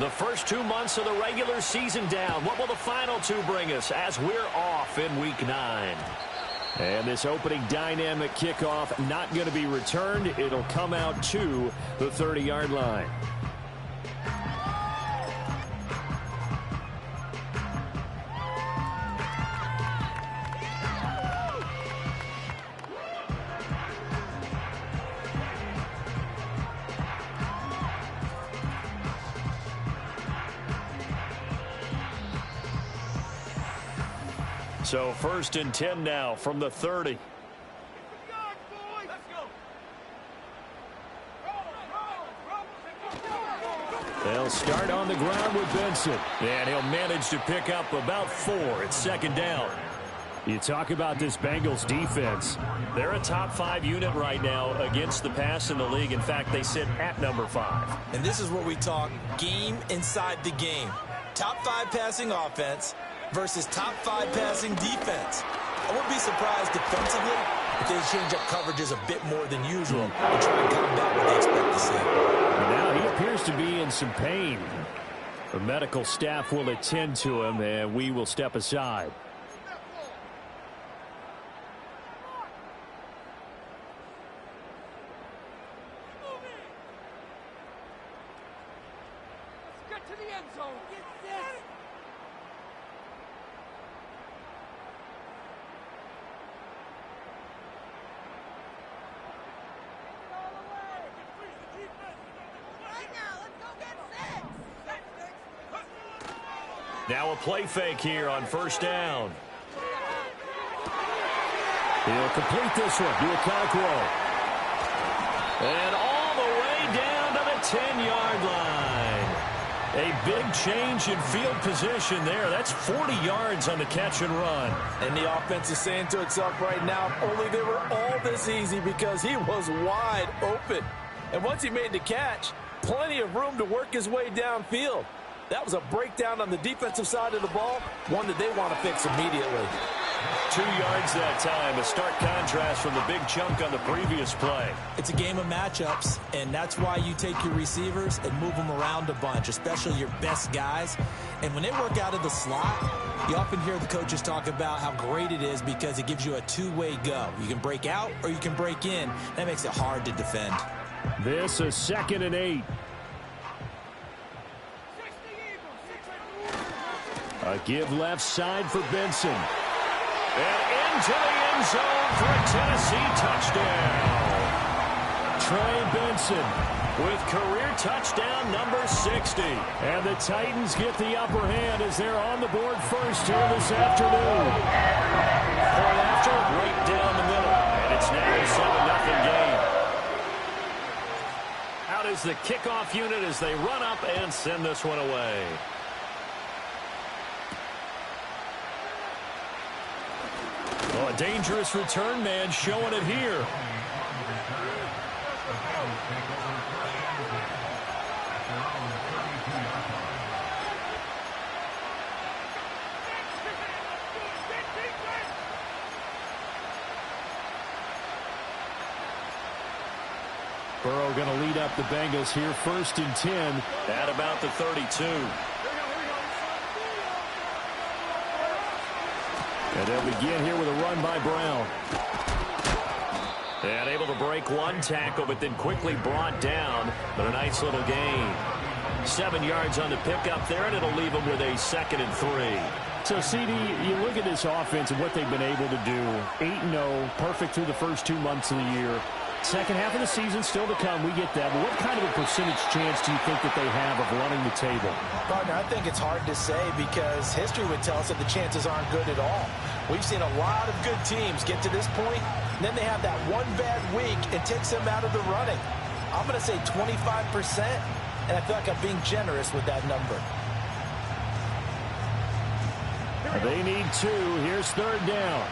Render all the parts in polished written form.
The first 2 months of the regular season down. What will the final two bring us as we're off in Week 9? And this opening dynamic kickoff not going to be returned. It'll come out to the 30-yard line. So 1st and 10 now from the 30. They'll start on the ground with Benson. And he'll manage to pick up about 4 at 2nd down. You talk about this Bengals defense. They're a top 5 unit right now against the pass in the league. In fact, they sit at number 5. And this is where we talk game inside the game. Top 5 passing offense versus top 5 passing defense. I wouldn't be surprised defensively if they change up coverages a bit more than usual and try and combat what they expect to see. And now he appears to be in some pain. The medical staff will attend to him, and we will step aside. Now a play fake here on 1st down. He'll complete this one. Do a cock roll. And all the way down to the 10-yard line. A big change in field position there. That's 40 yards on the catch and run. And the offense is saying to itself right now, only they were all this easy because he was wide open. And once he made the catch, plenty of room to work his way downfield. That was a breakdown on the defensive side of the ball, one that they want to fix immediately. 2 yards that time, a stark contrast from the big chunk on the previous play. It's a game of matchups, and that's why you take your receivers and move them around a bunch, especially your best guys. And when they work out of the slot, you often hear the coaches talk about how great it is because it gives you a two-way go. You can break out or you can break in. That makes it hard to defend. This is 2nd and 8. A give left side for Benson. And into the end zone for a Tennessee touchdown. Trey Benson with career touchdown number 60. And the Titans get the upper hand as they're on the board first here this afternoon. Point after, right down the middle. And it's now a 7-0 game. Out is the kickoff unit as they run up and send this one away. Oh, a dangerous return man showing it here. Burrow going to lead up the Bengals here 1st and 10 at about the 32. And they'll begin here with a run by Brown. And able to break one tackle, but then quickly brought down. But a nice little gain. 7 yards on the pickup there, and it'll leave them with a 2nd and 3. So, CD, you look at this offense and what they've been able to do. 8-0, perfect through the first 2 months of the year. Second half of the season still to come. We get that. But what kind of a percentage chance do you think that they have of running the table? Partner, I think it's hard to say because history would tell us that the chances aren't good at all. We've seen a lot of good teams get to this point, and then they have that one bad week. It takes them out of the running. I'm going to say 25%, and I feel like I'm being generous with that number. They need 2. Here's 3rd down.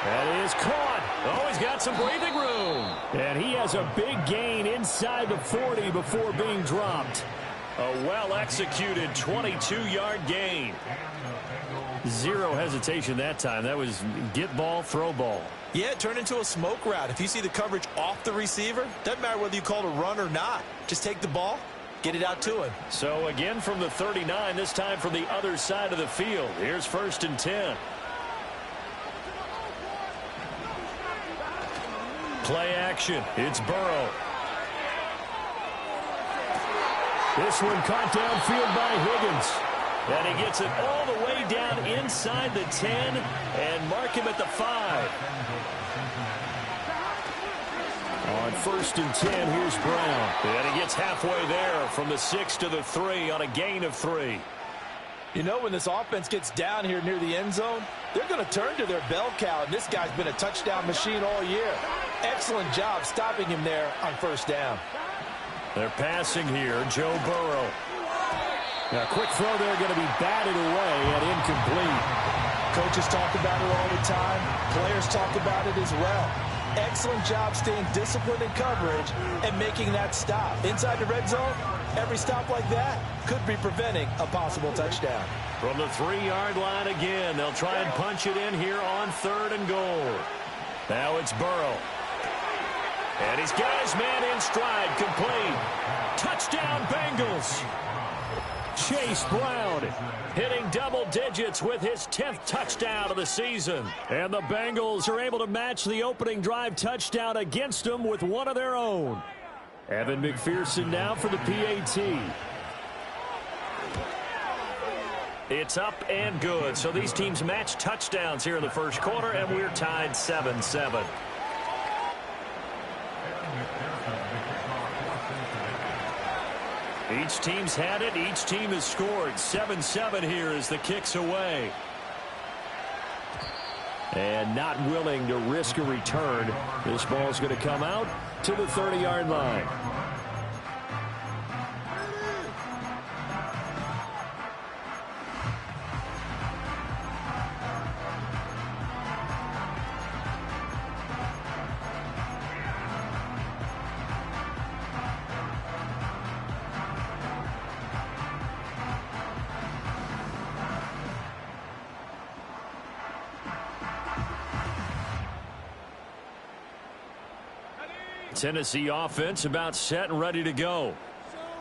That is caught. Oh, he's got some breathing room. And he has a big gain inside the 40 before being dropped. A well-executed 22-yard gain. Zero hesitation that time. That was get ball, throw ball. Yeah, it turned into a smoke route. If you see the coverage off the receiver, doesn't matter whether you call it a run or not. Just take the ball, get it out to him. So again from the 39, this time from the other side of the field. Here's 1st and 10. Play action. It's Burrow. This one caught downfield by Higgins. And he gets it all the way down inside the 10 and mark him at the 5. On 1st and 10, here's Brown. And he gets halfway there from the 6 to the 3 on a gain of 3. You know, when this offense gets down here near the end zone, they're going to turn to their bell cow, and this guy's been a touchdown machine all year. Excellent job stopping him there on 1st down. They're passing here, Joe Burrow. Now, quick throw there going to be batted away and incomplete. Coaches talk about it all the time. Players talk about it as well. Excellent job staying disciplined in coverage and making that stop. Inside the red zone, every stop like that could be preventing a possible touchdown. From the 3-yard line again, they'll try and punch it in here on 3rd and goal. Now it's Burrow. And he's got his man in stride, complete. Touchdown, Bengals. Chase Brown hitting double digits with his 10th touchdown of the season. And the Bengals are able to match the opening drive touchdown against them with one of their own. Evan McPherson now for the PAT. It's up and good. So these teams match touchdowns here in the 1st quarter, and we're tied 7-7. Each team's had it. Each team has scored. 7-7 here as the kick's away. And not willing to risk a return. This ball's going to come out to the 30-yard line. Tennessee offense about set and ready to go.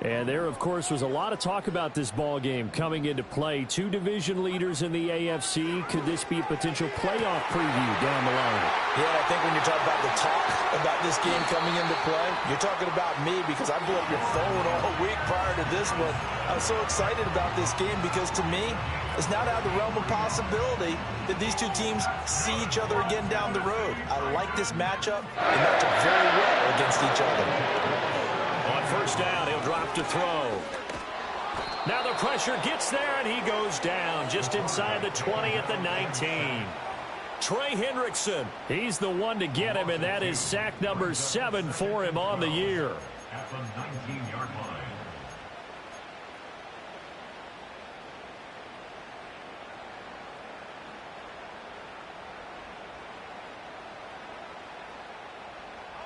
And there, of course, was a lot of talk about this ball game coming into play. 2 division leaders in the AFC. Could this be a potential playoff preview down the line? Yeah, I think when you're talking about the talk about this game coming into play, you're talking about me because I blew up your phone all week prior to this one. I was so excited about this game because, to me, it's not out of the realm of possibility that these two teams see each other again down the road. I like this matchup. They match up very well against each other. On 1st down, he'll drop to throw. Now the pressure gets there, and he goes down just inside the 20 at the 19. Trey Hendrickson, he's the one to get him, and that is sack number 7 for him on the year. At the 19-yard line.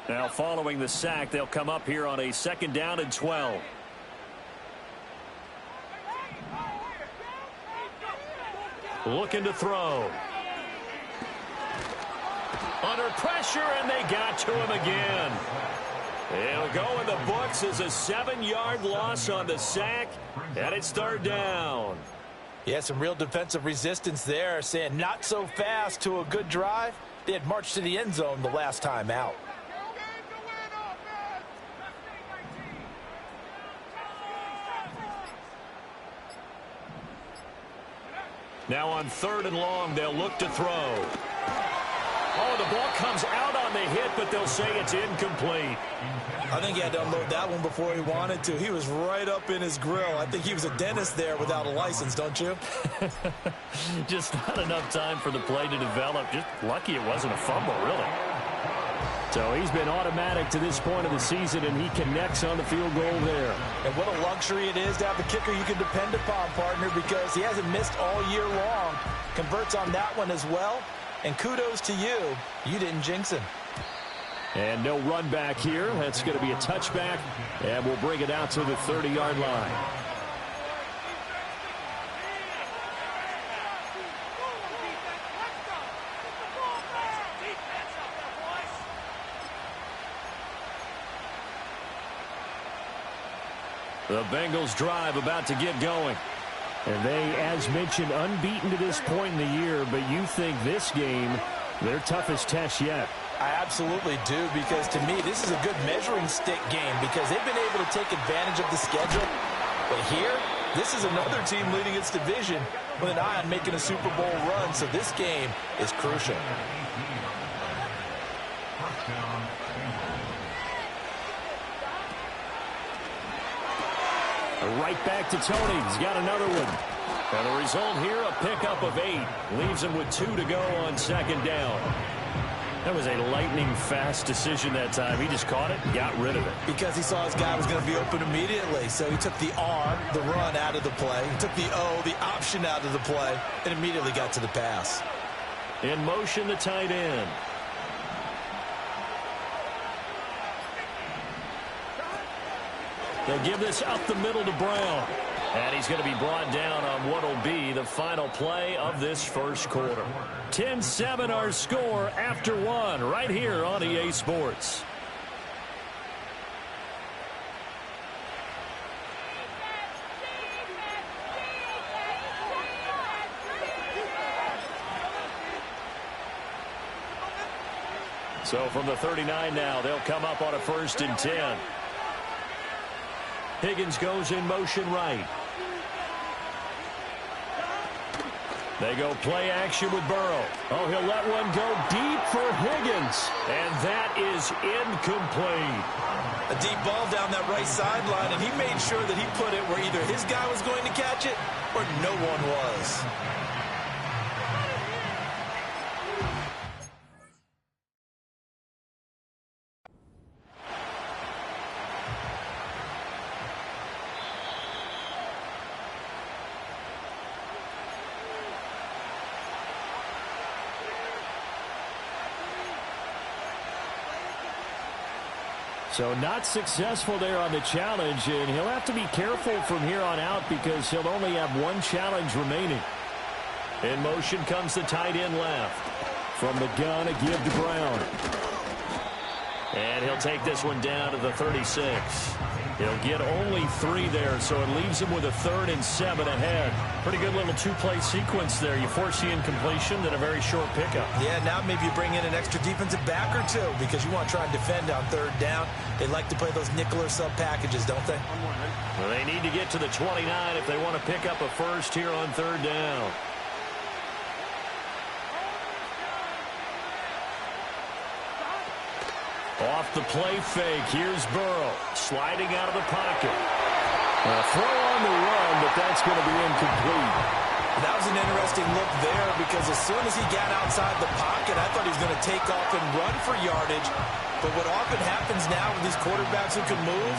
Now following the sack, they'll come up here on a 2nd down and 12. Looking to throw. Under pressure, and they got to him again. It'll go in the books as a 7-yard loss on the sack, and it's 3rd down. Yeah, some real defensive resistance there, saying not so fast to a good drive. They had marched to the end zone the last time out. Now on 3rd and long, they'll look to throw. Oh, the ball comes out on the hit, but they'll say it's incomplete. I think he had to unload that one before he wanted to. He was right up in his grill. I think he was a dentist there without a license, don't you? Just not enough time for the play to develop. Just lucky it wasn't a fumble, really. So he's been automatic to this point of the season, and he connects on the field goal there. And what a luxury it is to have a kicker you can depend upon, partner, because he hasn't missed all year long. Converts on that one as well. And kudos to you. You didn't jinx him. And no run back here. That's going to be a touchback, and we'll bring it out to the 30-yard line. The Bengals drive about to get going. And they, as mentioned, unbeaten to this point in the year, but you think this game, their toughest test yet. I absolutely do, because to me, this is a good measuring stick game because they've been able to take advantage of the schedule. But here, this is another team leading its division with an eye on making a Super Bowl run, so this game is crucial. Right back to Tony. He's got another one. And the result here, a pickup of 8. Leaves him with 2 to go on second down. That was a lightning-fast decision that time. He just caught it and got rid of it. Because he saw his guy was going to be open immediately. So he took the R, the run, out of the play. He took the O, the option, out of the play, and immediately got to the pass. In motion, the tight end. They'll give this up the middle to Brown. And he's going to be brought down on what will be the final play of this first quarter. 10-7 our score after 1 right here on EA Sports. So from the 39 now, they'll come up on a 1st and 10. Higgins goes in motion right. They go play action with Burrow. Oh, he'll let one go deep for Higgins. And that is incomplete. A deep ball down that right sideline, and he made sure that he put it where either his guy was going to catch it or no one was. So not successful there on the challenge, and he'll have to be careful from here on out because he'll only have 1 challenge remaining. In motion comes the tight end left. From the gun, a give to Brown. And he'll take this one down to the 36. He'll get only 3 there, so it leaves him with a 3rd and 7 ahead. Pretty good little 2-play sequence there. You force the incompletion, then a very short pickup. Yeah, now maybe you bring in an extra defensive back or 2 because you want to try and defend on 3rd down. They like to play those nickel or sub packages, don't they? Well, they need to get to the 29 if they want to pick up a 1st here on 3rd down. Off the play fake, here's Burrow, sliding out of the pocket. A throw on the run, but that's going to be incomplete. That was an interesting look there because as soon as he got outside the pocket, I thought he was going to take off and run for yardage. But what often happens now with these quarterbacks who can move,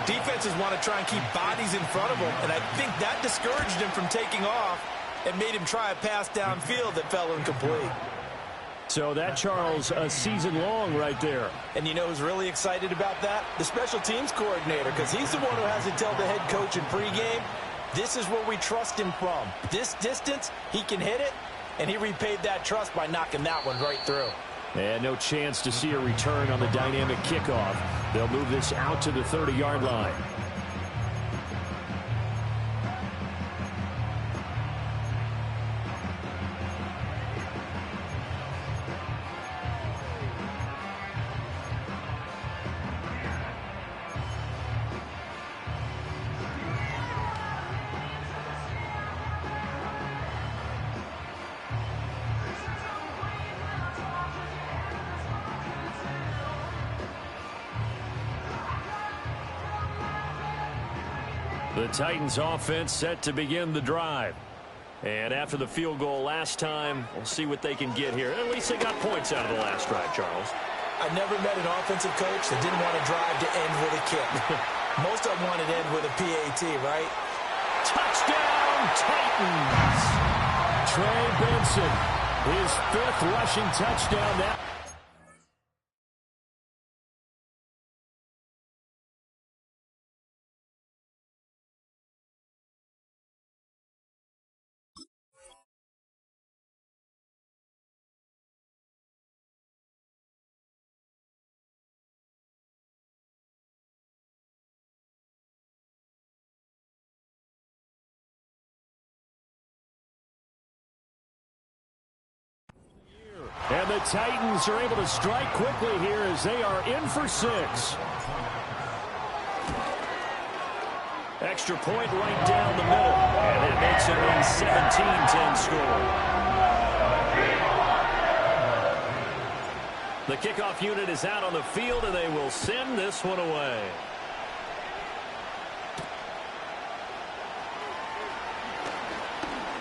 defenses want to try and keep bodies in front of them, and I think that discouraged him from taking off and made him try a pass downfield that fell incomplete. So that, Charles, a season long right there. And you know who's really excited about that? The special teams coordinator, because he's the one who has to tell the head coach in pregame, this is where we trust him from. This distance, he can hit it, and he repaid that trust by knocking that one right through. And no chance to see a return on the dynamic kickoff. They'll move this out to the 30-yard line. The Titans offense set to begin the drive. And after the field goal last time, we'll see what they can get here. At least they got points out of the last drive, Charles. I never met an offensive coach that didn't want to drive to end with a kick. Most of them wanted to end with a PAT, right? Touchdown, Titans! Trey Benson, his 5th rushing touchdown. That the Titans are able to strike quickly here as they are in for 6. Extra point right down the middle. And that makes it a 17-10 score. The kickoff unit is out on the field, and they will send this one away.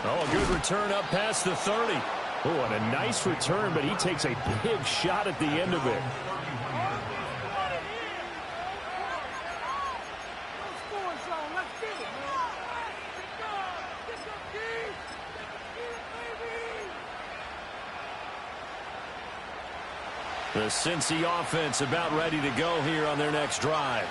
Oh, a good return up past the 30. Oh, and a nice return, but he takes a big shot at the end of it. The Cincy offense about ready to go here on their next drive.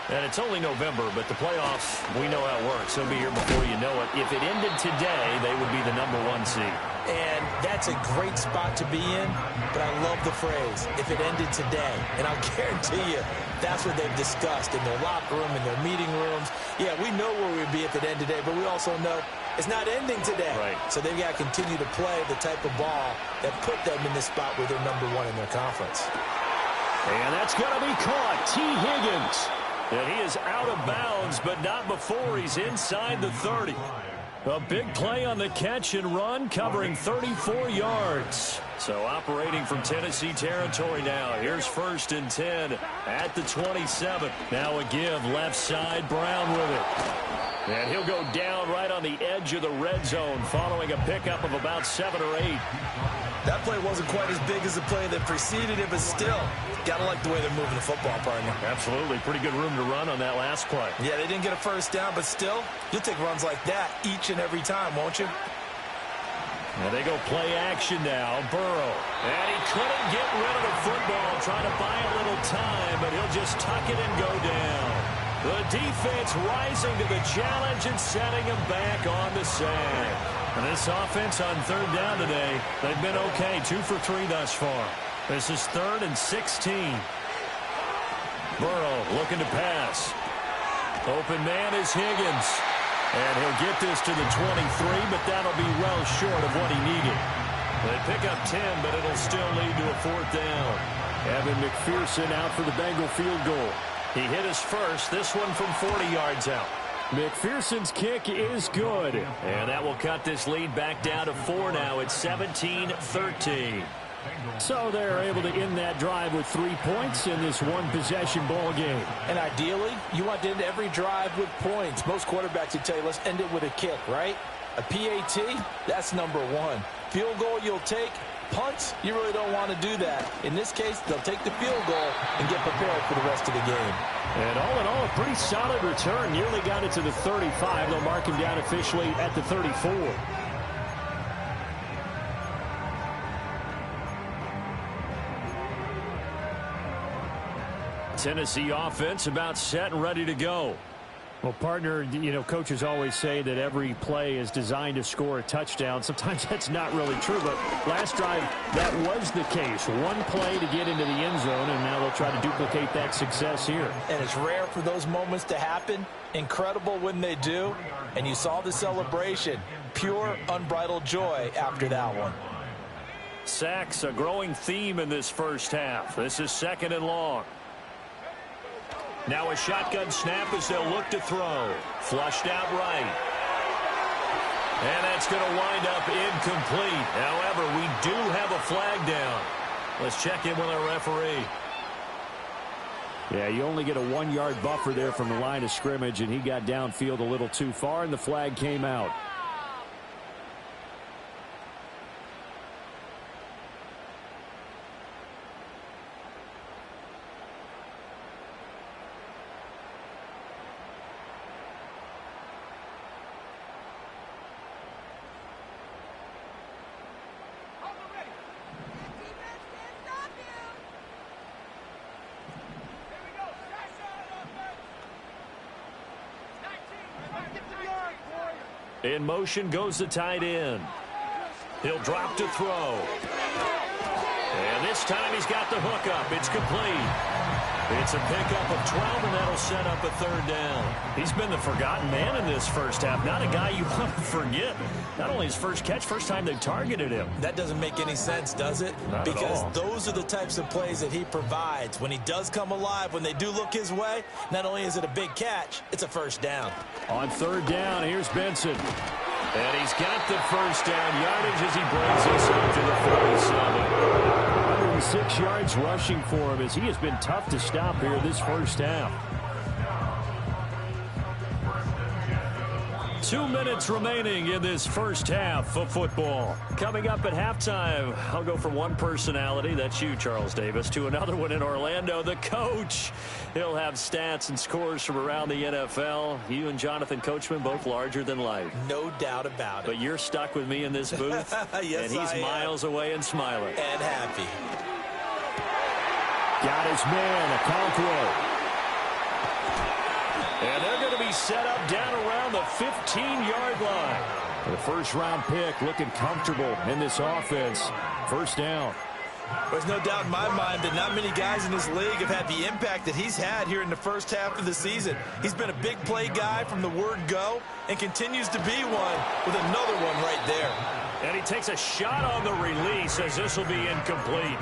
And it's only November, but the playoffs, we know how it works. They'll be here before you know it. If it ended today, they would be the #1 seed. And that's a great spot to be in, but I love the phrase, if it ended today. And I'll guarantee you, that's what they've discussed in their locker room, in their meeting rooms. Yeah, we know where we'd be if it ended today, but we also know it's not ending today. Right. So they've got to continue to play the type of ball that put them in this spot where they're #1 in their conference. And that's going to be caught. T. Higgins. And he is out of bounds, but not before he's inside the 30. A big play on the catch and run, covering 34 yards. So operating from Tennessee territory now. Here's 1st and 10 at the 27. Now a give left side, Brown with it. And he'll go down right on the edge of the red zone following a pickup of about 7 or 8. That play wasn't quite as big as the play that preceded it, but still, got to like the way they're moving the football, partner. Absolutely. Pretty good room to run on that last play. Yeah, they didn't get a first down, but still, you'll take runs like that each and every time, won't you? And they go play action now. Burrow. And he couldn't get rid of the football, trying to buy a little time, but he'll just tuck it and go down. The defense rising to the challenge and setting him back on the sack. And this offense on 3rd down today, they've been okay. 2 for 3 thus far. This is 3rd and 16. Burrow looking to pass. Open man is Higgins. And he'll get this to the 23, but that'll be well short of what he needed. They pick up 10, but it'll still lead to a 4th down. Evan McPherson out for the Bengal field goal. He hit his first, this one from 40 yards out. McPherson's kick is good. And that will cut this lead back down to 4 now. It's 17-13. So they're able to end that drive with 3 points in this one-possession ball game. And ideally, you want to end every drive with points. Most quarterbacks would tell you, let's end it with a kick, right? A PAT, that's #1. Field goal you'll take. Punts, you really don't want to do that. In this case, they'll take the field goal and get prepared for the rest of the game. And all in all, a pretty solid return. Nearly got it to the 35. They'll mark him down officially at the 34. Tennessee offense about set and ready to go. Well, partner, you know, coaches always say that every play is designed to score a touchdown. Sometimes that's not really true, but last drive, that was the case. One play to get into the end zone, and now they'll try to duplicate that success here. And it's rare for those moments to happen. Incredible when they do. And you saw the celebration. Pure, unbridled joy after that one. Sacks, a growing theme in this first half. This is 2nd and long. Now a shotgun snap as they'll look to throw. Flushed out right. And that's going to wind up incomplete. However, we do have a flag down. Let's check in with our referee. Yeah, you only get a 1-yard buffer there from the line of scrimmage, and he got downfield a little too far, and the flag came out. In motion goes the tight end. He'll drop to throw. And this time he's got the hook up. It's complete. It's a pickup of 12, and that'll set up a third down. He's been the forgotten man in this first half. Not a guy you want to forget. Not only his first catch, first time they've targeted him. That doesn't make any sense, does it? Not at all. Because those are the types of plays that he provides. When he does come alive, when they do look his way, not only is it a big catch, it's a first down. On third down, here's Benson. And he's got the first down yardage as he brings us up to the 47. 106 yards rushing for him as he has been tough to stop here this first half. 2 minutes remaining in this first half of football. Coming up at halftime, I'll go from one personality, that's you, Charles Davis, to another one in Orlando, the coach. He'll have stats and scores from around the NFL. You and Jonathan Coachman, both larger than life. No doubt about it. But you're stuck with me in this booth, yes, and he's miles away and smiling. And happy. Got his man, Okonkwo. And they're going to be set up down around the 15-yard line. The first-round pick looking comfortable in this offense. First down. There's no doubt in my mind that not many guys in this league have had the impact that he's had here in the first half of the season. He's been a big play guy from the word go and continues to be one with another one right there. And he takes a shot on the release as this will be incomplete.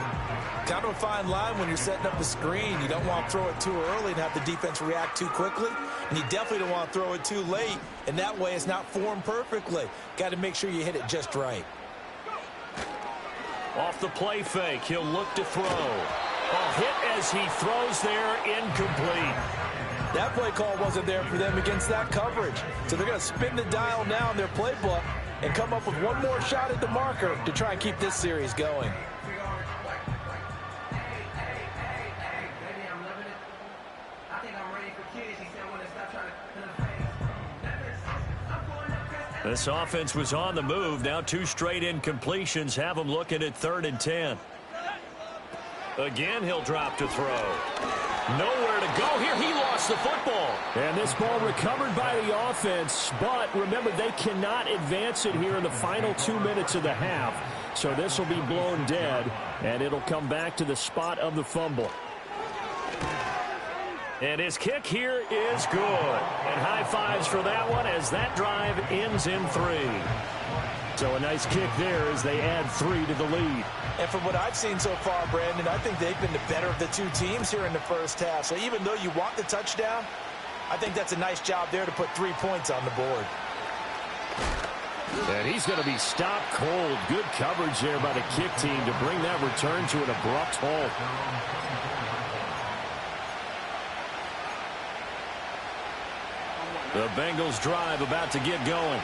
Kind of a fine line when you're setting up a screen. You don't want to throw it too early and have the defense react too quickly. And you definitely don't want to throw it too late. And that way it's not formed perfectly. Got to make sure you hit it just right. Off the play fake, he'll look to throw. A hit as he throws there, incomplete. That play call wasn't there for them against that coverage. So they're going to spin the dial now in their playbook and come up with one more shot at the marker to try and keep this series going. This offense was on the move. Now 2 straight incompletions have them looking at 3rd and 10. Again, he'll drop to throw. Nowhere to go here. He lost the football. And this ball recovered by the offense. But remember, they cannot advance it here in the final 2 minutes of the half. So this will be blown dead, and it'll come back to the spot of the fumble. And his kick here is good. And high fives for that one as that drive ends in 3. So a nice kick there as they add 3 to the lead. And from what I've seen so far, Brandon, I think they've been the better of the two teams here in the first half. So even though you want the touchdown, I think that's a nice job there to put 3 points on the board. And he's going to be stopped cold. Good coverage there by the kick team to bring that return to an abrupt halt. The Bengals drive about to get going.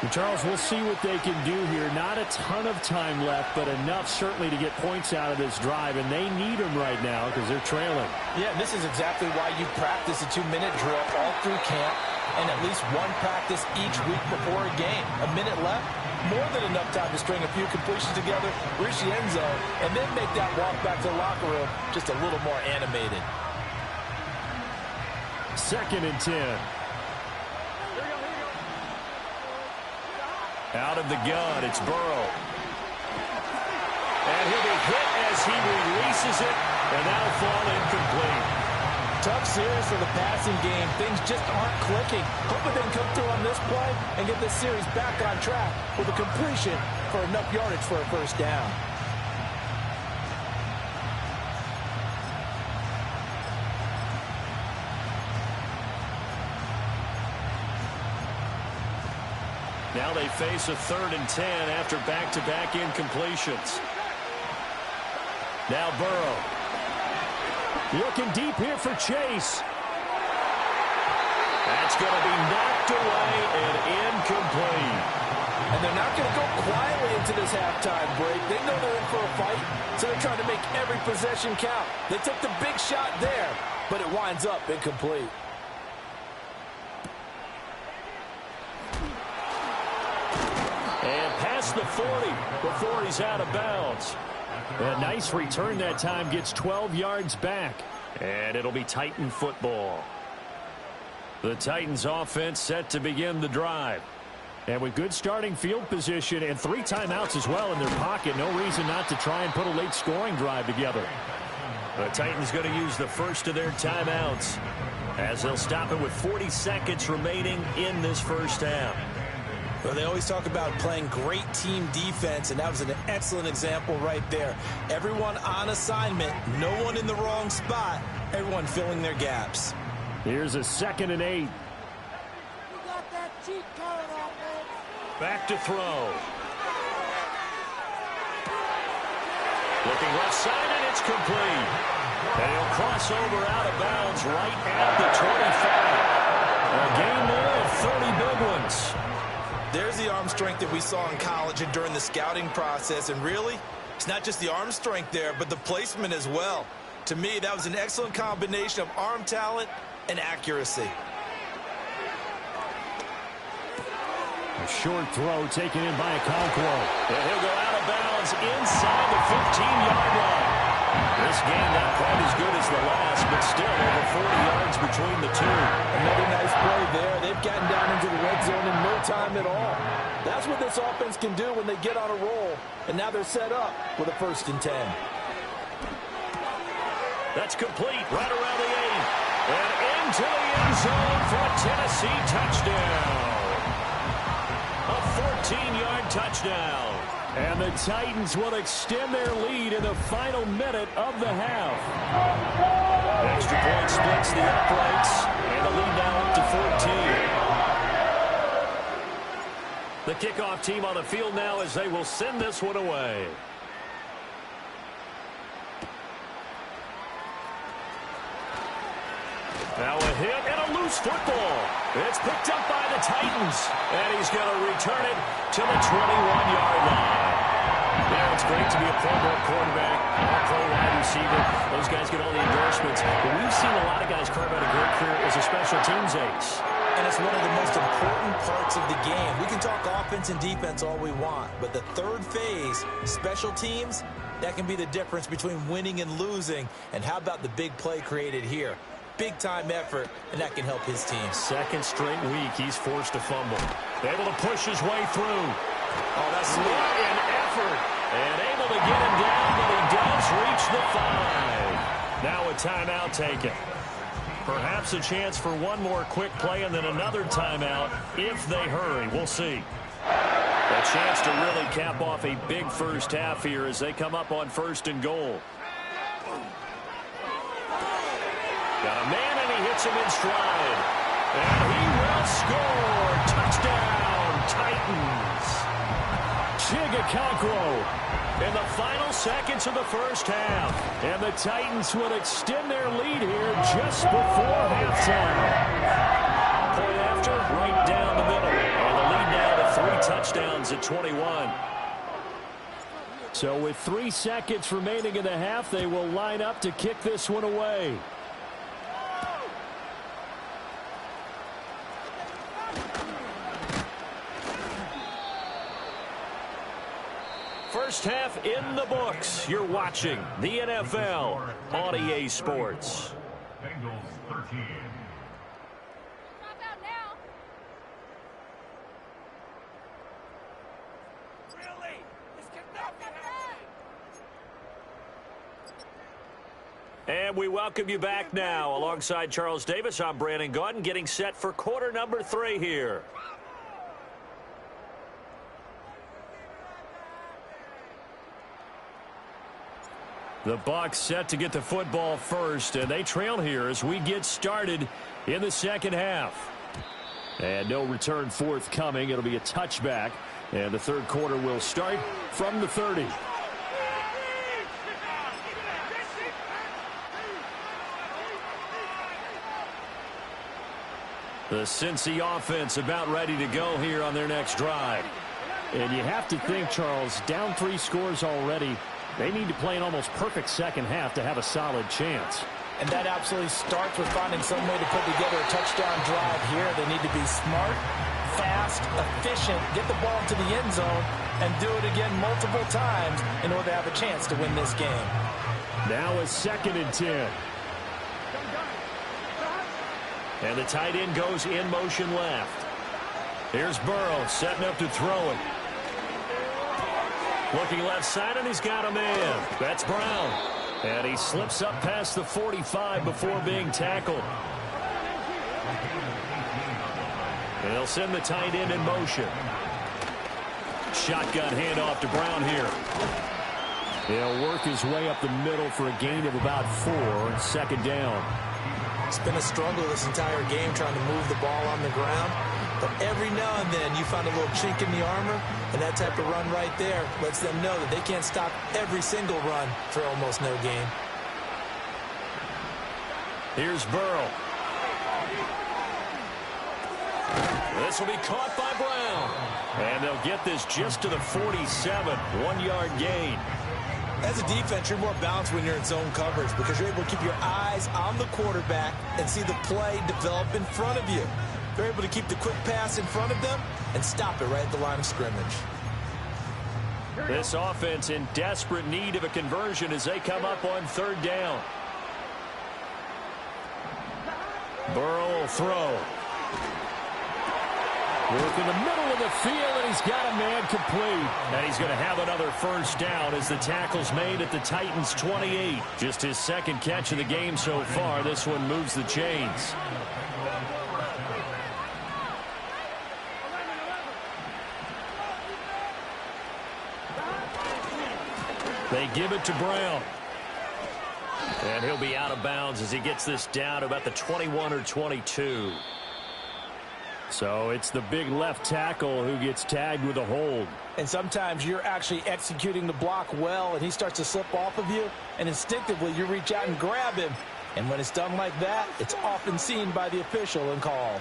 And Charles, we'll see what they can do here. Not a ton of time left, but enough certainly to get points out of this drive, and they need them right now because they're trailing. Yeah, and this is exactly why you practice a 2-minute drill all through camp and at least one practice each week before a game. A minute left, more than enough time to string a few completions together, reach the end zone, and then make that walk back to the locker room just a little more animated. 2nd and 10. Out of the gun, it's Burrow. And he'll be hit as he releases it, and that'll fall incomplete. Tough series for the passing game. Things just aren't clicking. Hoping they can come through on this play and get this series back on track with a completion for enough yardage for a first down. Now they face a 3rd and 10 after back-to-back incompletions. Now Burrow. Looking deep here for Chase. That's going to be knocked away and incomplete. And they're not going to go quietly into this halftime break. They know they're in for a fight, so they're trying to make every possession count. They took the big shot there, but it winds up incomplete. And past the 40 before he's out of bounds. A nice return that time, gets 12 yards back. And it'll be Titan football. The Titans offense set to begin the drive. And with good starting field position and 3 timeouts as well in their pocket, no reason not to try and put a late scoring drive together. The Titans going to use the first of their timeouts as they'll stop it with 40 seconds remaining in this first half. Well, they always talk about playing great team defense, and that was an excellent example right there. Everyone on assignment, no one in the wrong spot, everyone filling their gaps. Here's a 2nd and 8. You got that cheat code on, man. Back to throw. Looking left side, and it's complete. And he'll cross over out of bounds right at the 25. A game there of 30 big ones. There's the arm strength that we saw in college and during the scouting process. And really, it's not just the arm strength there, but the placement as well. To me, that was an excellent combination of arm talent and accuracy. A short throw taken in by Okonkwo. And he'll go out of bounds inside the 15-yard line. This game not quite as good as the last, but still over 40 yards between the two. Another nice play there. They've gotten down into the red zone in no time at all. That's what this offense can do when they get on a roll. And now they're set up with a 1st and 10. That's complete right around the 8. And into the end zone for a Tennessee touchdown. A 14-yard touchdown. And the Titans will extend their lead in the final minute of the half. Extra point splits the uprights, and the lead now up to 14. The kickoff team on the field now as they will send this one away. Now a hit and a loose football. It's picked up by the Titans, and he's going to return it to the 21-yard line. Yeah, it's great to be a Pro Bowl quarterback, all-pro wide receiver. Those guys get all the endorsements. But we've seen a lot of guys carve out a great career as a special teams ace. And it's one of the most important parts of the game. We can talk offense and defense all we want, but the third phase, special teams, that can be the difference between winning and losing. And how about the big play created here? Big-time effort, and that can help his team. Second straight week, he's forced to fumble. Able to push his way through. Oh, that's sweet. What an effort. And able to get him down, but he does reach the 5. Now a timeout taken. Perhaps a chance for one more quick play and then another timeout if they hurry. We'll see. A chance to really cap off a big first half here as they come up on 1st and goal. Got a man, and he hits him in stride. And he will score. Touchdown, Titans. Okonkwo In the final seconds of the first half. And the Titans will extend their lead here just before halftime. Point after, right down the middle. And the lead now to 3 touchdowns at 21. So with 3 seconds remaining in the half, they will line up to kick this one away. First half in the books. You're watching the NFL on EA Sports. Bengals 13. And we welcome you back now. Alongside Charles Davis, I'm Brandon Gaudin, getting set for quarter number 3 here. The Bucs set to get the football first, and they trail here as we get started in the second half. And no return forthcoming. It'll be a touchback, and the third quarter will start from the 30. The Cincy offense about ready to go here on their next drive. And you have to think, Charles, down 3 scores already. They need to play an almost perfect second half to have a solid chance. And that absolutely starts with finding some way to put together a touchdown drive here. They need to be smart, fast, efficient, get the ball to the end zone, and do it again multiple times in order to have a chance to win this game. Now a 2nd and 10. And the tight end goes in motion left. Here's Burrow setting up to throw it. Looking left side, and he's got a man. That's Brown. And he slips up past the 45 before being tackled. And they'll send the tight end in motion. Shotgun handoff to Brown here. He'll work his way up the middle for a gain of about 4, second down. It's been a struggle this entire game trying to move the ball on the ground. But every now and then you find a little chink in the armor, and that type of run right there lets them know that they can't stop every single run for almost no gain. Here's Burrow. This will be caught by Brown. And they'll get this just to the 47, 1-yard gain. As a defense, you're more balanced when you're in zone coverage because you're able to keep your eyes on the quarterback and see the play develop in front of you. They're able to keep the quick pass in front of them and stop it right at the line of scrimmage. This offense in desperate need of a conversion as they come up on third down. Burrow will throw. Work in the middle of the field, and he's got a man complete. And he's going to have another first down as the tackle's made at the Titans' 28. Just his second catch of the game so far. This one moves the chains. They give it to Brown. And he'll be out of bounds as he gets this down to about the 21 or 22. So it's the big left tackle who gets tagged with a hold. And sometimes you're actually executing the block well, and he starts to slip off of you, and instinctively you reach out and grab him. And when it's done like that, it's often seen by the official and called.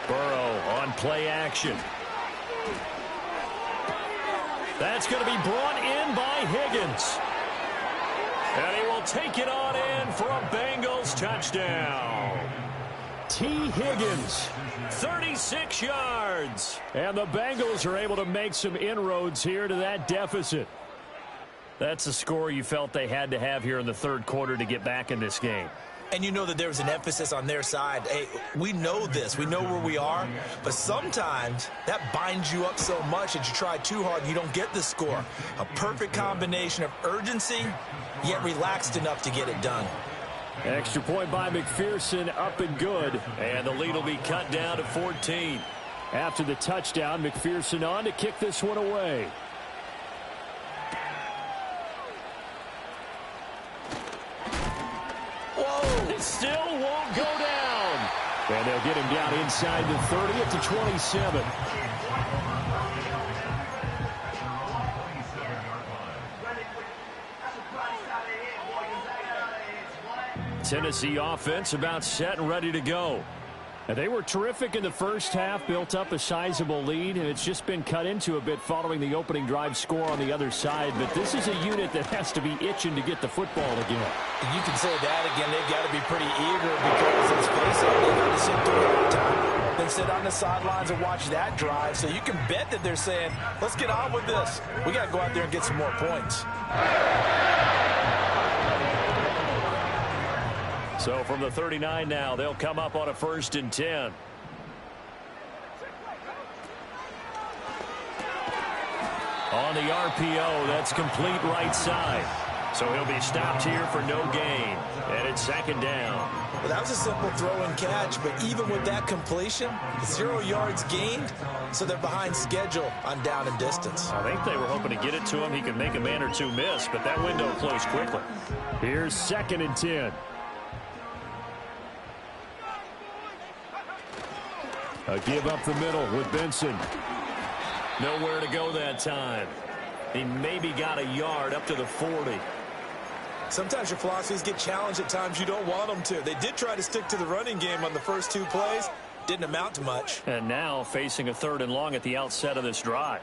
Burrow on play action. That's going to be brought in by Higgins. And he will take it on in for a Bengals touchdown. T. Higgins, 36 yards. And the Bengals are able to make some inroads here to that deficit. That's a score you felt they had to have here in the third quarter to get back in this game. And you know that there was an emphasis on their side. Hey, we know this. We know where we are. But sometimes that binds you up so much that you try too hard and you don't get the score. A perfect combination of urgency, yet relaxed enough to get it done. Extra point by McPherson, up and good. And the lead will be cut down to 14. After the touchdown, McPherson on to kick this one away. It still won't go down. And they'll get him down inside the 30 at the 27. Tennessee offense about set and ready to go. And they were terrific in the first half, built up a sizable lead, and it's just been cut into a bit following the opening drive score on the other side. But this is a unit that has to be itching to get the football again. You can say that again. They've got to be pretty eager because, let's face it, they've got to sit through overtime, then sit on the sidelines and watch that drive. So you can bet that they're saying, let's get on with this. We got to go out there and get some more points. So from the 39 now, they'll come up on a 1st and 10. On the RPO, that's complete right side. So he'll be stopped here for no gain. And it's 2nd down. Well, that was a simple throw and catch, but even with that completion, 0 yards gained, so they're behind schedule on down and distance. I think they were hoping to get it to him. He could make a man or two miss, but that window closed quickly. Here's 2nd and 10. A give up the middle with Benson. Nowhere to go that time. He maybe got a yard up to the 40. Sometimes your philosophies get challenged at times you don't want them to. They did try to stick to the running game on the first 2 plays. Didn't amount to much. And now facing a 3rd and long at the outset of this drive.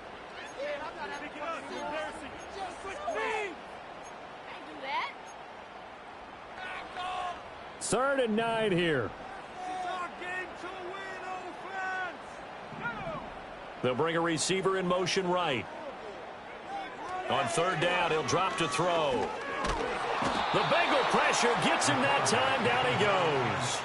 3rd and 9 here. They'll bring a receiver in motion right. On 3rd down, he'll drop to throw. The Bengal pressure gets him that time. Down he goes.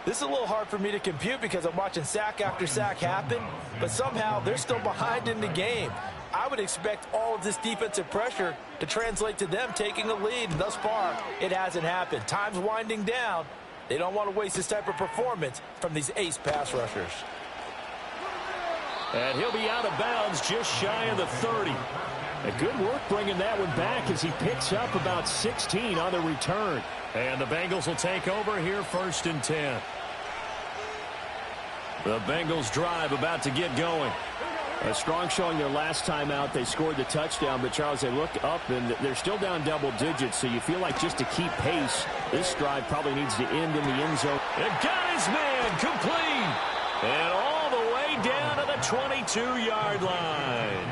This is a little hard for me to compute because I'm watching sack after sack happen, but somehow they're still behind in the game. I would expect all of this defensive pressure to translate to them taking a lead, and thus far, it hasn't happened. Time's winding down. They don't want to waste this type of performance from these ace pass rushers. And he'll be out of bounds just shy of the 30. A good work bringing that one back as he picks up about 16 on the return. And the Bengals will take over here 1st and 10. The Bengals drive about to get going. A strong showing their last time out. They scored the touchdown, but Charles, they look up and they're still down double digits, so you feel like just to keep pace, this drive probably needs to end in the end zone. And got his man complete. And all the way down to the 22-yard line.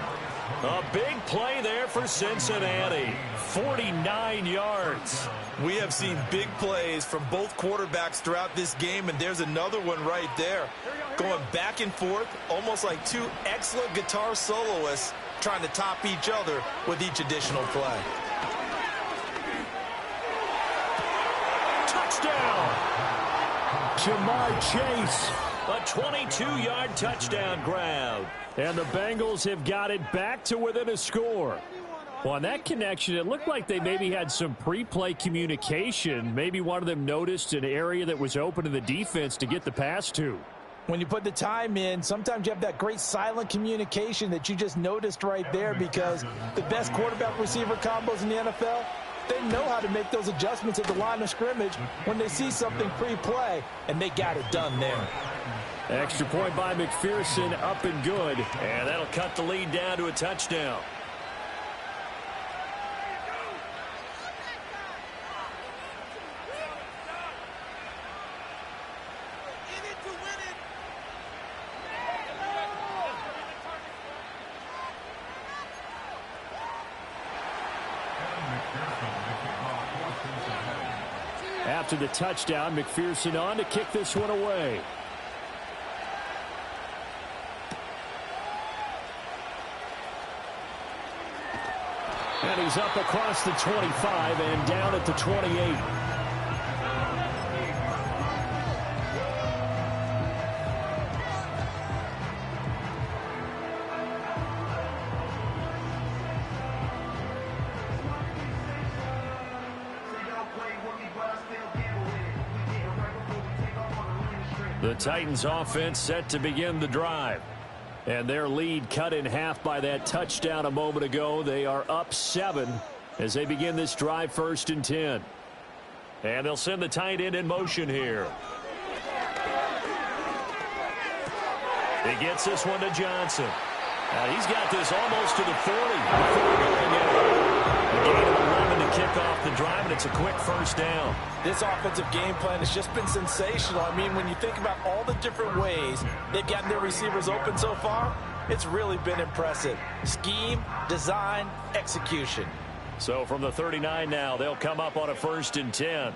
A big play there for Cincinnati. 49 yards. We have seen big plays from both quarterbacks throughout this game, and there's another one right there. Going back and forth, almost like two excellent guitar soloists trying to top each other with each additional play. Touchdown! Jamar Chase. A 22-yard touchdown grab. And the Bengals have got it back to within a score. Well, on that connection, it looked like they maybe had some pre-play communication. Maybe one of them noticed an area that was open to the defense to get the pass to. When you put the time in, sometimes you have that great silent communication that you just noticed right there, because the best quarterback-receiver combos in the NFL, they know how to make those adjustments at the line of scrimmage when they see something pre-play, and they got it done there. Extra point by McPherson, up and good. And that'll cut the lead down to a touchdown. After the touchdown, McPherson on to kick this one away. And he's up across the 25 and down at the 28. The Titans offense set to begin the drive. And their lead cut in half by that touchdown a moment ago. They are up 7 as they begin this drive 1st and 10. And they'll send the tight end in motion here. He gets this one to Johnson. Now he's got this almost to the 40 before going in. A gain of 11 to kick off the drive, and it's a quick 1st down. This offensive game plan has just been sensational. I mean, when you think about all the different ways they've gotten their receivers open so far, it's really been impressive. Scheme, design, execution. So from the 39 now, they'll come up on a 1st and 10.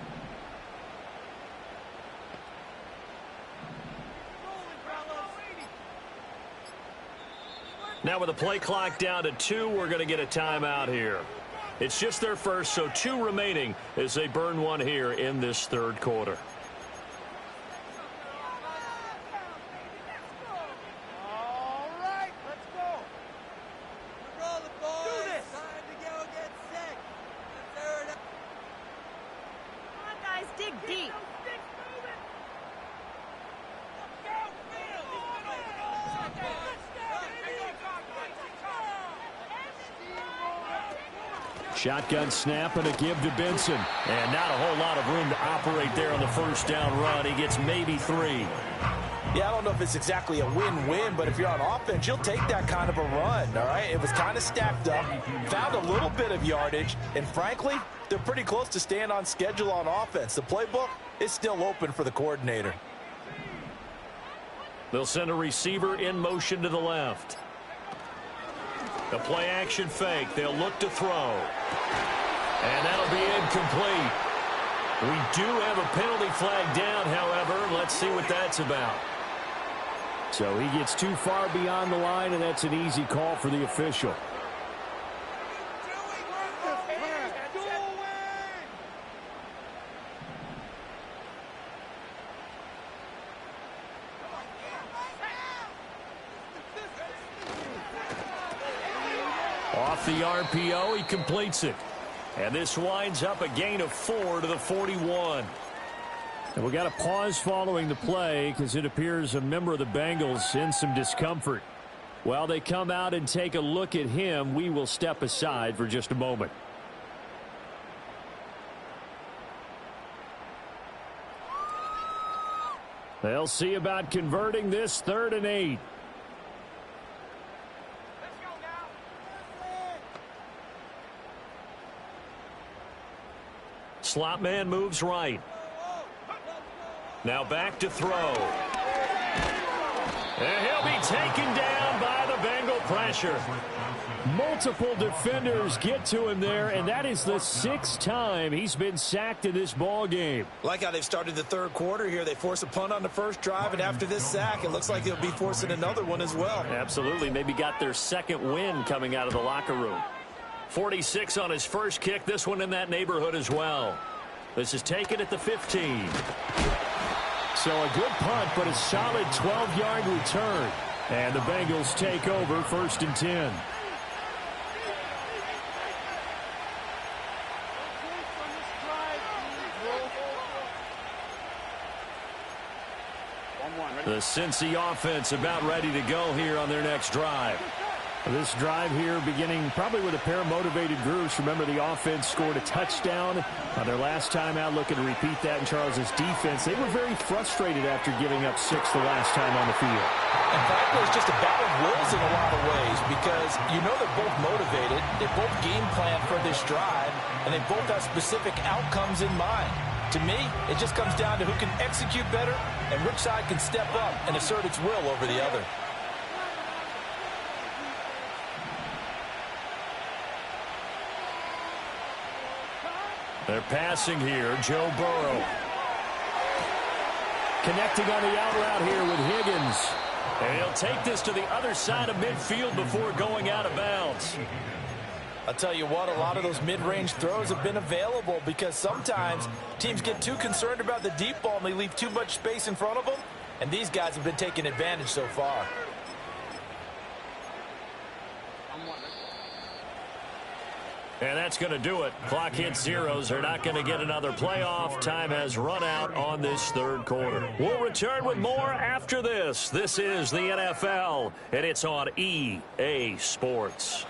Now with the play clock down to 2, we're going to get a timeout here. It's just their first, so 2 remaining as they burn one here in this 3rd quarter. All right, let's go. Roll the ball. Do this. Time to go get set. Third. Come on, guys, dig deep. Shotgun snap and a give to Benson. And not a whole lot of room to operate there on the 1st down run. He gets maybe 3. Yeah, I don't know if it's exactly a win-win, but if you're on offense, you'll take that kind of a run, all right? It was kind of stacked up, found a little bit of yardage, and frankly, they're pretty close to staying on schedule on offense. The playbook is still open for the coordinator. They'll send a receiver in motion to the left. The play action fake. They'll look to throw. And that'll be incomplete. We do have a penalty flag down, however. Let's see what that's about. So he gets too far beyond the line, and that's an easy call for the official. Off the RPO, he completes it. And this winds up a gain of 4 to the 41. And we got a pause following the play because it appears a member of the Bengals in some discomfort. While they come out and take a look at him, we will step aside for just a moment. They'll see about converting this 3rd and 8. Slot man moves right. Now back to throw. And he'll be taken down by the Bengal pressure. Multiple defenders get to him there, and that is the 6th time he's been sacked in this ball game. Like how they've started the 3rd quarter here. They force a punt on the first drive, and after this sack, it looks like they'll be forcing another one as well. Absolutely. Maybe got their 2nd win coming out of the locker room. 46 on his first kick. This one in that neighborhood as well. This is taken at the 15. So a good punt, but a solid 12-yard return. And the Bengals take over 1st and 10. The Cincy offense about ready to go here on their next drive. This drive here beginning probably with a pair of motivated groups. Remember, the offense scored a touchdown on their last time out, looking to repeat that in Charles's defense. They were very frustrated after giving up 6 the last time on the field. And frankly, it's just a battle of wills in a lot of ways because you know they're both motivated. They both game plan for this drive, and they both have specific outcomes in mind. To me, it just comes down to who can execute better and which side can step up and assert its will over the other. They're passing here. Joe Burrow. Connecting on the out route here with Higgins. And he'll take this to the other side of midfield before going out of bounds. I'll tell you what, a lot of those mid-range throws have been available because sometimes teams get too concerned about the deep ball and they leave too much space in front of them. And these guys have been taking advantage so far. And that's going to do it. Clock hits zeros. They're not going to get another playoff. Time has run out on this 3rd quarter. We'll return with more after this. This is the NFL, and it's on EA Sports.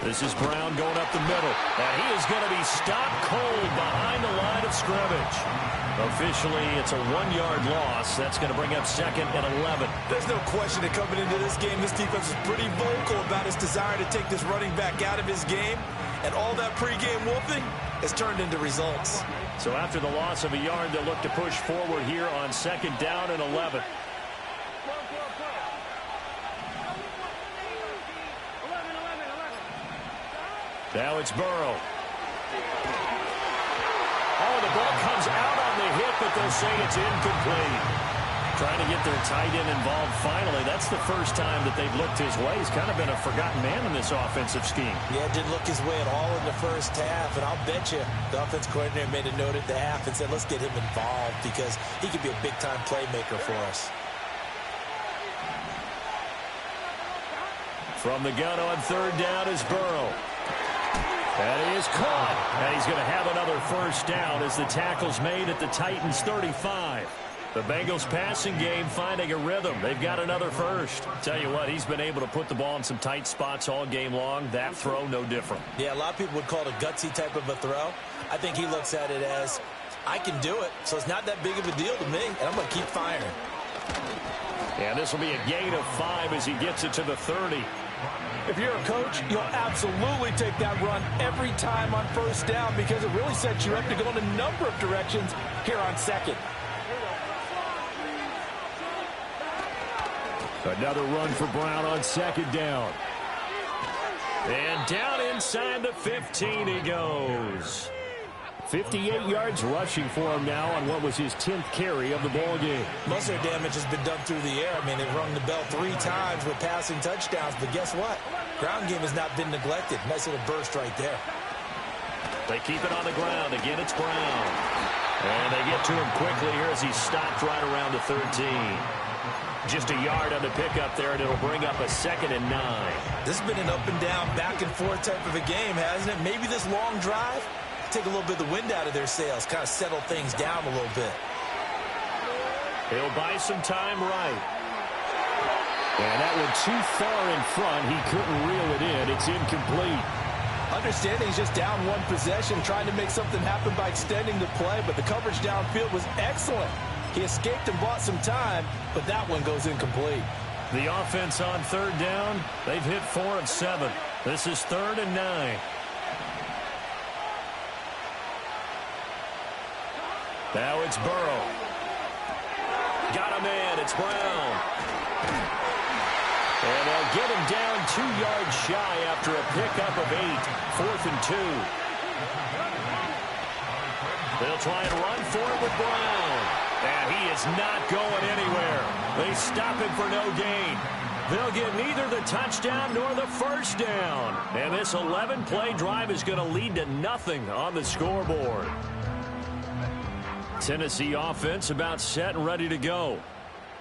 This is Brown going up the middle. And he is going to be stopped cold behind the line of scrimmage. Officially, it's a 1-yard loss. That's going to bring up 2nd and 11. There's no question that coming into this game, this defense is pretty vocal about its desire to take this running back out of his game. And all that pregame wolfing has turned into results. So after the loss of a yard, they'll look to push forward here on 2nd down and 11. Now it's Burrow. Oh, the ball comes out on the hit, but they'll say it's incomplete. Trying to get their tight end involved finally. That's the first time that they've looked his way. He's kind of been a forgotten man in this offensive scheme. Yeah, didn't look his way at all in the first half, and I'll bet you the offense coordinator made a note at the half and said, let's get him involved because he could be a big-time playmaker for us. From the gun on 3rd down is Burrow. And he is caught. And he's going to have another first down as the tackle's made at the Titans' 35. The Bengals passing game finding a rhythm. They've got another first. Tell you what, he's been able to put the ball in some tight spots all game long. That throw, no different. Yeah, a lot of people would call it a gutsy type of a throw. I think he looks at it as, I can do it, so it's not that big of a deal to me, and I'm going to keep firing. And this will be a gain of 5 as he gets it to the 30. If you're a coach, you'll absolutely take that run every time on first down because it really sets you up to go in a number of directions here on 2nd. Another run for Brown on 2nd down. And down inside the 15 he goes. 58 yards rushing for him now on what was his 10th carry of the ball game. Most of their damage has been done through the air. I mean, they've rung the bell 3 times with passing touchdowns, but guess what? Ground game has not been neglected. Nice little burst right there. They keep it on the ground. Again, it's Brown. And they get to him quickly here as he's stopped right around the 13. Just a yard on the pickup there, and it'll bring up a 2nd and 9. This has been an up and down, back and forth type of a game, hasn't it? Maybe this long drive take a little bit of the wind out of their sails, kind of settle things down a little bit. He'll buy some time right. And that one too far in front. He couldn't reel it in. It's incomplete. Understanding he's just down 1 possession, trying to make something happen by extending the play, but the coverage downfield was excellent. He escaped and bought some time, but that one goes incomplete. The offense on 3rd down. They've hit 4 of 7. This is 3rd and 9. Now it's Burrow. Got a man. It's Brown. And they'll get him down 2 yards shy after a pickup of 8. 4th and 2. They'll try and run for it with Brown. And he is not going anywhere. They stop him for no gain. They'll get neither the touchdown nor the first down. And this 11-play drive is going to lead to nothing on the scoreboard. Tennessee offense about set and ready to go.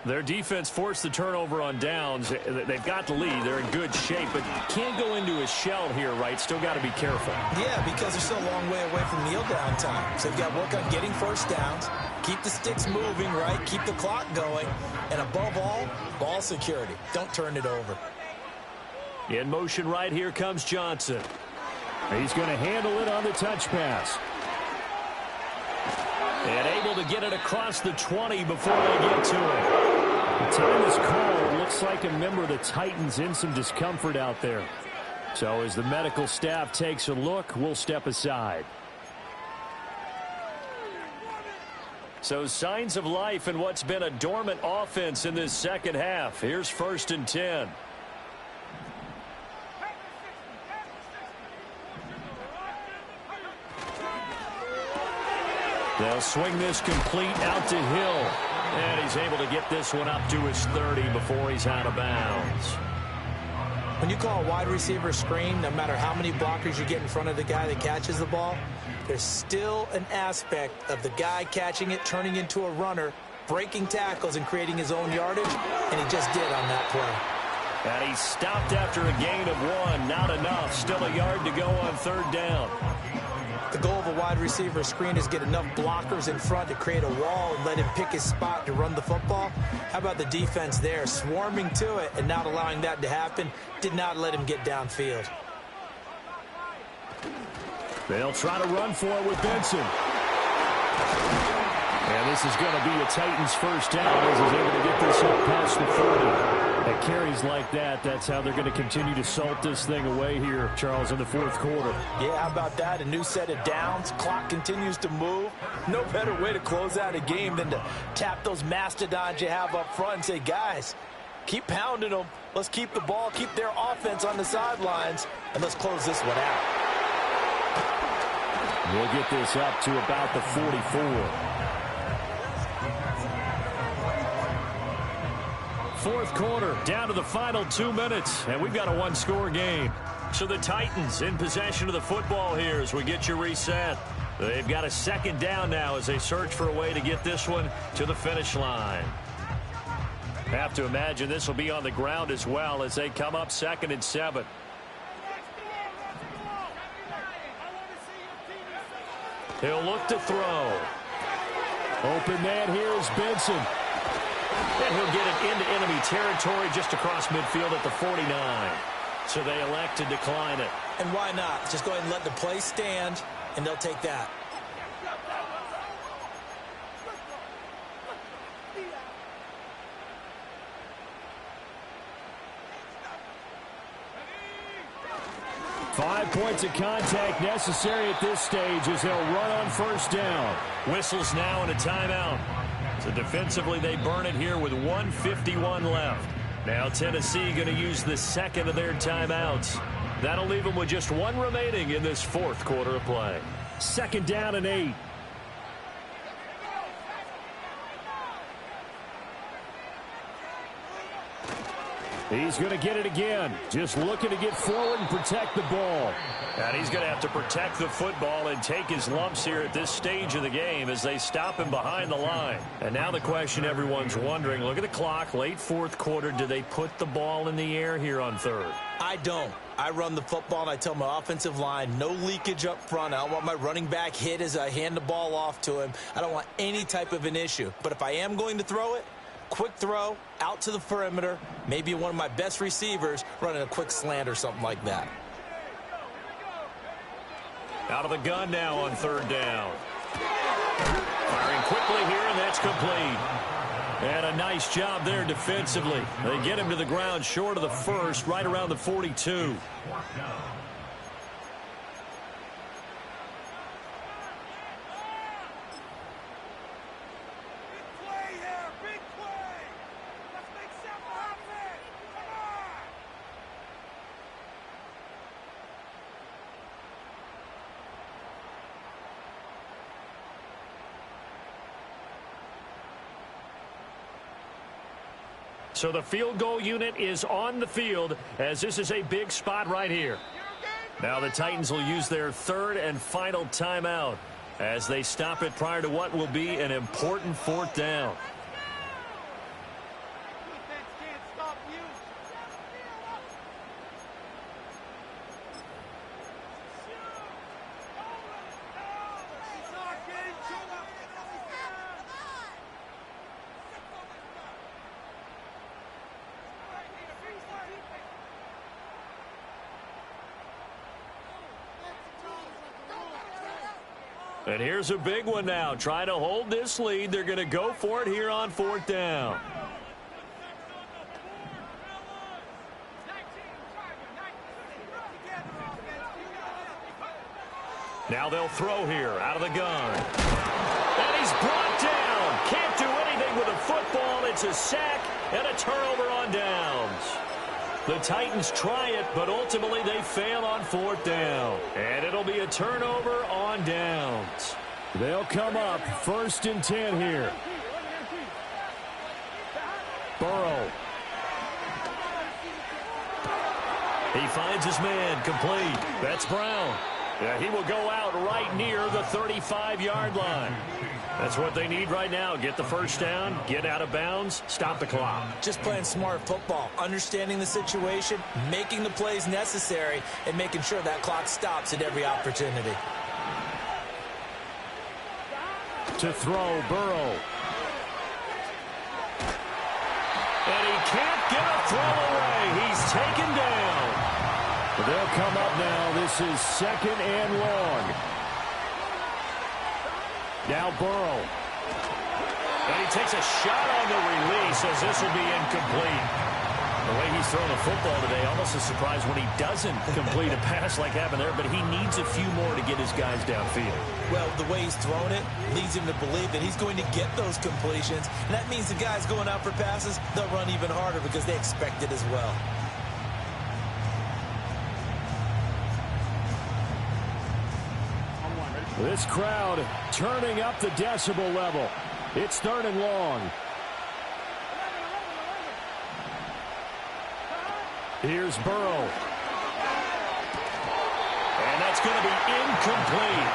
Their defense forced the turnover on downs. They've got the lead. They're in good shape, but can't go into a shell here, right? Still got to be careful. Yeah, because they're still a long way away from kneel down time. So they've got to work on getting first downs, keep the sticks moving, right? Keep the clock going. And above all, ball security. Don't turn it over. In motion right here comes Johnson. He's going to handle it on the touch pass. And able to get it across the 20 before they get to it. The time is called. Looks like a member of the Titans in some discomfort out there. So as the medical staff takes a look, we'll step aside. So signs of life in what's been a dormant offense in this second half. Here's 1st and 10. They'll swing this complete out to Hill. And he's able to get this one up to his 30 before he's out of bounds. When you call a wide receiver screen, no matter how many blockers you get in front of the guy that catches the ball, there's still an aspect of the guy catching it, turning into a runner, breaking tackles and creating his own yardage, and he just did on that play. And he stopped after a gain of 1. Not enough. Still a yard to go on 3rd down. The goal of a wide receiver screen is get enough blockers in front to create a wall and let him pick his spot to run the football. How about the defense there, swarming to it and not allowing that to happen? Did not let him get downfield. They'll try to run for it with Benson. And this is going to be a Titans first down as he's able to get this up past the 40. At carries like that, that's how they're going to continue to salt this thing away here, Charles, in the 4th quarter. Yeah, how about that? A new set of downs. Clock continues to move. No better way to close out a game than to tap those mastodons you have up front and say, guys, keep pounding them. Let's keep the ball, keep their offense on the sidelines, and let's close this one out. We'll get this up to about the 44. 4th quarter, down to the final 2 minutes, and we've got a 1-score game. So the Titans in possession of the football here as we get you reset. They've got a 2nd down now as they search for a way to get this one to the finish line. Have to imagine this will be on the ground as well as they come up 2nd and 7. He'll look to throw. Open man here is Benson. And he'll get it into enemy territory just across midfield at the 49. So they elect to decline it. And why not? Just go ahead and let the play stand, and they'll take that. Five points of contact necessary at this stage as they'll run on 1st down. Whistles now and a timeout. So defensively, they burn it here with 1:51 left. Now Tennessee going to use the 2nd of their timeouts. That'll leave them with just 1 remaining in this 4th quarter of play. 2nd down and 8. He's going to get it again. Just looking to get forward and protect the ball. And he's going to have to protect the football and take his lumps here at this stage of the game as they stop him behind the line. And now the question everyone's wondering, look at the clock, late 4th quarter. Do they put the ball in the air here on 3rd? I don't. I run the football, and I tell my offensive line, no leakage up front. I don't want my running back hit as I hand the ball off to him. I don't want any type of an issue. But if I am going to throw it, quick throw, out to the perimeter, maybe one of my best receivers running a quick slant or something like that. Out of the gun now on 3rd down. Firing quickly here, and that's complete. And a nice job there defensively. They get him to the ground short of the 1st, right around the 42. So the field goal unit is on the field as this is a big spot right here. Now the Titans will use their 3rd and final timeout as they stop it prior to what will be an important 4th down. And here's a big one now. Trying to hold this lead. They're going to go for it here on 4th down. Now they'll throw here out of the gun. And he's brought down. Can't do anything with a football. It's a sack and a turnover on downs. The Titans try it, but ultimately they fail on 4th down. And it'll be a turnover on downs. They'll come up 1st and 10 here. Burrow. He finds his man complete. That's Brown. Yeah, he will go out right near the 35-yard line. That's what they need right now. Get the 1st down, get out of bounds, stop the clock. Just playing smart football, understanding the situation, making the plays necessary, and making sure that clock stops at every opportunity. To throw, Burrow. And he can't get a throw away. He's taken down. They'll come up now. This is 2nd and long. Now Burrow. And he takes a shot on the release as this will be incomplete. The way he's throwing the football today, almost a surprise when he doesn't complete a pass like happened there, but he needs a few more to get his guys downfield. Well, the way he's thrown it leads him to believe that he's going to get those completions, and that means the guys going out for passes, they'll run even harder because they expect it as well. This crowd turning up the decibel level. It's 3rd and long. Here's Burrow. And that's going to be incomplete.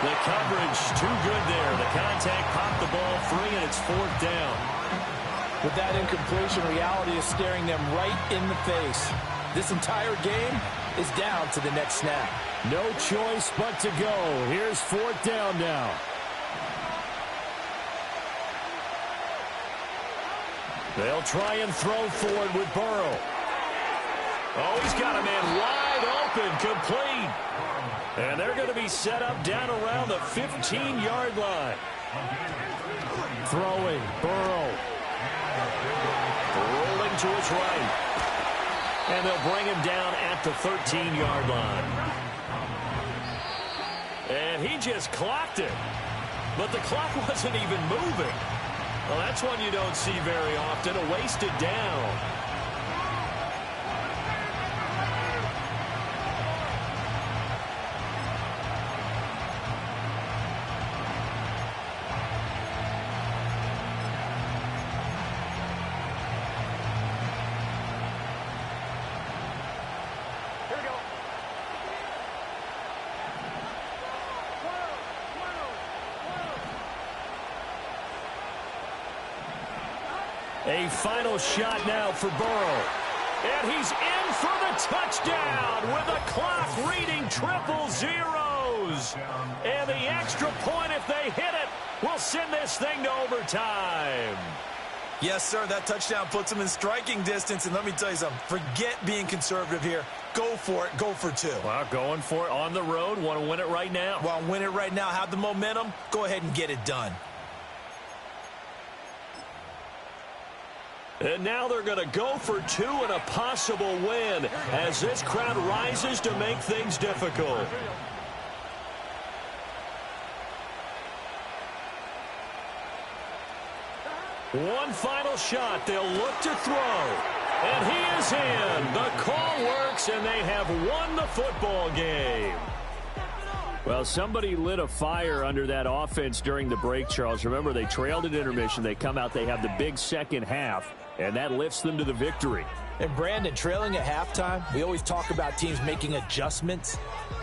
The coverage too good there. The contact popped the ball free, and it's 4th down. With that incompletion, reality is staring them right in the face. This entire game is down to the next snap. No choice but to go. Here's 4th down now. They'll try and throw forward with Burrow. Oh, he's got a man wide open, complete. And they're going to be set up down around the 15-yard line. Throwing, Burrow. Rolling to his right. And they'll bring him down at the 13-yard line. And he just clocked it. But the clock wasn't even moving. Well, that's one you don't see very often, a wasted down. A final shot now for Burrow. And he's in for the touchdown with the clock reading triple zeros. And the extra point, if they hit it, will send this thing to overtime. Yes, sir, that touchdown puts them in striking distance. And let me tell you something, forget being conservative here. Go for it. Go for two. Well, going for it on the road. Want to win it right now? Well, win it right now. Have the momentum. Go ahead and get it done. And now they're going to go for two and a possible win as this crowd rises to make things difficult. One final shot. They'll look to throw. And he is in. The call works, and they have won the football game. Well, somebody lit a fire under that offense during the break, Charles. Remember, they trailed at intermission. They come out, they have the big second half, and that lifts them to the victory. And, Brandon, trailing at halftime, we always talk about teams making adjustments.